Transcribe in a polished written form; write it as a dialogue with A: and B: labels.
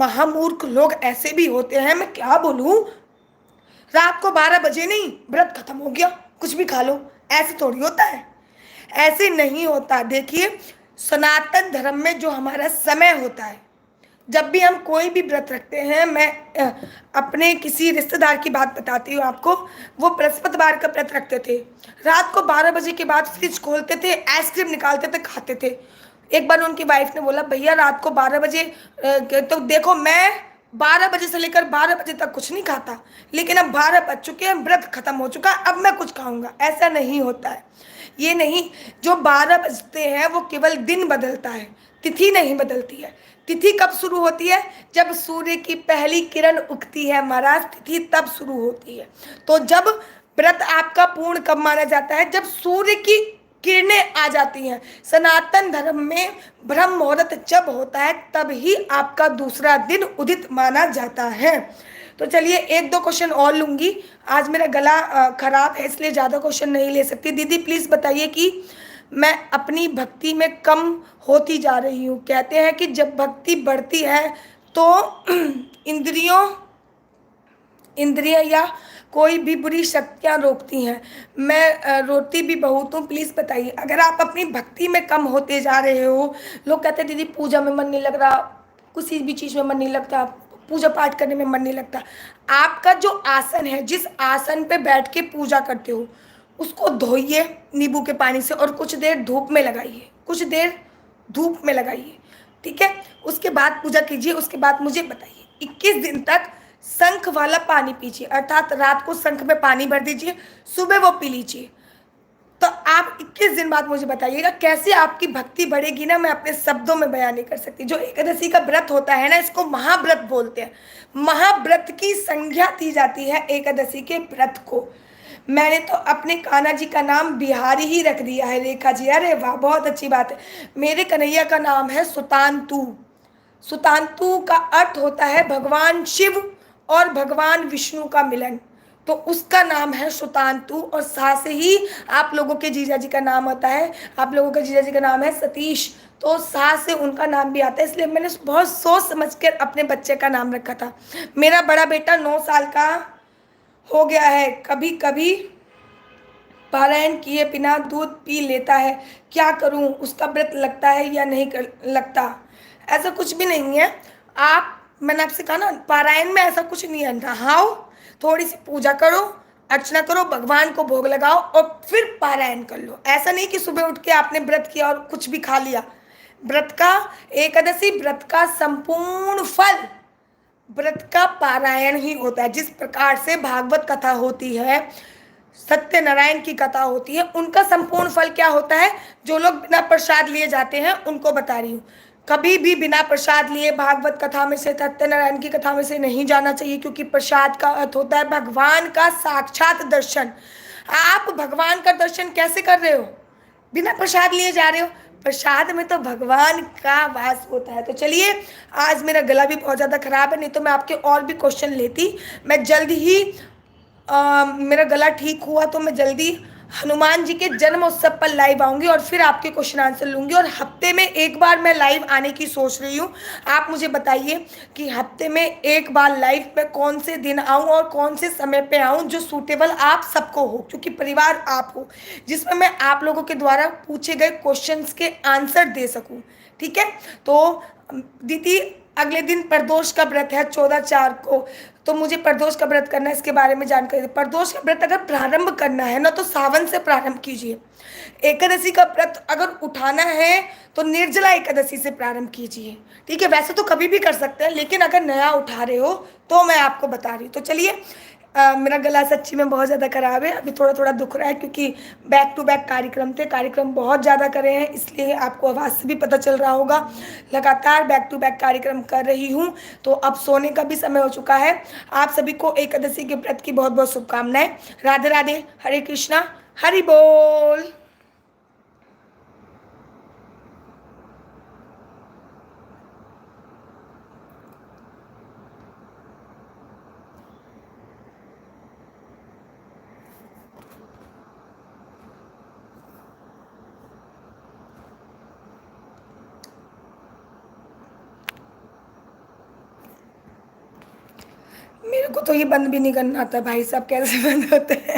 A: महामूर्ख लोग ऐसे भी होते हैं, मैं क्या बोलूं। रात को 12 बजे नहीं, व्रत खत्म हो गया, कुछ भी खा लो, ऐसे थोड़ी होता है। ऐसे नहीं होता। देखिए, सनातन धर्म में जो हमारा समय होता है, जब भी हम कोई भी व्रत रखते हैं, मैं अपने किसी रिश्तेदार की बात बताती हूँ आपको। वो बृहस्पतिवार का व्रत रखते थे। रात को 12 बजे के बाद फ्रिज खोलते थे, आइसक्रीम निकालते थे, खाते थे। एक बार उनकी वाइफ ने बोला, भैया रात को 12 बजे तो देखो, मैं 12 बजे से लेकर 12 बजे तक कुछ नहीं खाता, लेकिन अब 12 बज चुके हैं, व्रत खत्म हो चुका है, अब मैं कुछ खाऊंगा। ऐसा नहीं होता है। ये नहीं, जो 12 बजते हैं वो केवल दिन बदलता है, तिथि नहीं बदलती है। तिथि कब शुरू होती है? जब सूर्य की पहली किरण उगती है महाराज, तिथि तब शुरू होती है। तो जब व्रत आपका पूर्ण कब माना जाता है? जब सूर्य की किरणें आ जाती हैं। सनातन धर्म में ब्रह्म मुहूर्त जब होता है, तब ही आपका दूसरा दिन उदित माना जाता है। तो चलिए, एक दो क्वेश्चन और लूंगी। आज मेरा गला खराब है, इसलिए ज़्यादा क्वेश्चन नहीं ले सकती। दीदी प्लीज़ बताइए कि मैं अपनी भक्ति में कम होती जा रही हूँ। कहते हैं कि जब भक्ति बढ़ती है तो इंद्रियों इंद्रियां या कोई भी बुरी शक्तियाँ रोकती हैं। मैं रोती भी बहुत हूँ। प्लीज़ बताइए, अगर आप अपनी भक्ति में कम होते जा रहे हो, लोग कहते हैं दीदी पूजा में मन नहीं लग रहा, किसी भी चीज़ में मन नहीं लगता, पूजा पाठ करने में मन नहीं लगता। आपका जो आसन है, जिस आसन पे बैठ के पूजा करते हो, उसको धोइए नींबू के पानी से और कुछ देर धूप में लगाइए, कुछ देर धूप में लगाइए। ठीक है, उसके बाद पूजा कीजिए। उसके बाद मुझे बताइए, 21 दिन तक शंख वाला पानी पीजिए, अर्थात रात को शंख में पानी भर दीजिए, सुबह वो पी लीजिए। तो आप 21 दिन बाद मुझे बताइएगा कैसे आपकी भक्ति बढ़ेगी ना, मैं अपने शब्दों में बयान नहीं कर सकती। जो एकादशी का व्रत होता है ना, इसको महाव्रत बोलते हैं। महाव्रत की संज्ञा दी जाती है एकादशी के व्रत को। मैंने तो अपने कान्हा जी का नाम बिहारी ही रख दिया है, रेखा जी। अरे वाह, बहुत अच्छी बात है। मेरे कन्हैया का नाम है सुतांतु। सुतांतु का अर्थ होता है भगवान शिव और भगवान विष्णु का मिलन। तो उसका नाम है सुतांतु। और साथ से ही आप लोगों के जीजा जी का नाम होता है, आप लोगों के जीजा जी का नाम है सतीश। तो साथ से उनका नाम भी आता है, इसलिए मैंने बहुत सोच समझ कर अपने बच्चे का नाम रखा था। मेरा बड़ा बेटा 9 साल का हो गया है, कभी कभी पारायण किए बिना दूध पी लेता है। क्या करूं, उसका व्रत लगता है या नहीं लगता? ऐसा कुछ भी नहीं है। आप, मैंने आपसे कहा ना, पारायण में ऐसा कुछ नहीं है। नहाओ, थोड़ी सी पूजा करो, अर्चना करो, भगवान को भोग लगाओ और फिर पारायण कर लो। ऐसा नहीं कि सुबह उठ के आपने व्रत किया और कुछ भी खा लिया। व्रत का, एकादशी व्रत का संपूर्ण फल व्रत का पारायण ही होता है। जिस प्रकार से भागवत कथा होती है, सत्यनारायण की कथा होती है, उनका संपूर्ण फल क्या होता है? जो लोग बिना प्रसाद लिए जाते हैं उनको बता रही हूँ। कभी भी बिना प्रसाद लिए भागवत कथा में से, सत्यनारायण की कथा में से नहीं जाना चाहिए, क्योंकि प्रसाद का अर्थ होता है भगवान का साक्षात दर्शन। आप भगवान का दर्शन कैसे कर रहे हो? बिना प्रसाद लिए जा रहे हो। प्रसाद में तो भगवान का वास होता है। तो चलिए, आज मेरा गला भी बहुत ज़्यादा खराब है, नहीं तो मैं आपके और भी क्वेश्चन लेती। मैं जल्द ही मेरा गला ठीक हुआ तो मैं जल्दी हनुमान जी के जन्म उत्सव पर लाइव आऊंगी और फिर आपके क्वेश्चन आंसर लूंगी। और हफ्ते में एक बार मैं लाइव आने की सोच रही हूँ। आप मुझे बताइए कि हफ्ते में एक बार लाइव में कौन से दिन आऊँ और कौन से समय पे आऊँ जो सूटेबल आप सबको हो, क्योंकि परिवार आप हो, जिसमें मैं आप लोगों के द्वारा पूछे गए क्वेश्चंस के आंसर दे सकूँ। ठीक है, तो दीदी अगले दिन प्रदोष का व्रत है 14/4 को, तो मुझे प्रदोष का व्रत करना है, इसके बारे में जानकारी। प्रदोष का व्रत अगर प्रारंभ करना है ना, तो सावन से प्रारंभ कीजिए। एकादशी का व्रत अगर उठाना है तो निर्जला एकादशी से प्रारंभ कीजिए। ठीक है, वैसे तो कभी भी कर सकते हैं, लेकिन अगर नया उठा रहे हो तो मैं आपको बता रही हूँ। तो चलिए, मेरा गला सच्ची में बहुत ज़्यादा ख़राब है, अभी थोड़ा थोड़ा दुख रहा है, क्योंकि बैक टू बैक कार्यक्रम थे, कार्यक्रम बहुत ज़्यादा करे हैं, इसलिए आपको आवाज़ से भी पता चल रहा होगा। लगातार बैक टू बैक कार्यक्रम कर रही हूँ, तो अब सोने का भी समय हो चुका है। आप सभी को एकादशी के व्रत की बहुत बहुत शुभकामनाएं। राधे राधे, हरे कृष्णा, हरि बोल। मेरे को तो ये बंद भी नहीं करना आता भाई साहब, कैसे बंद होते हैं।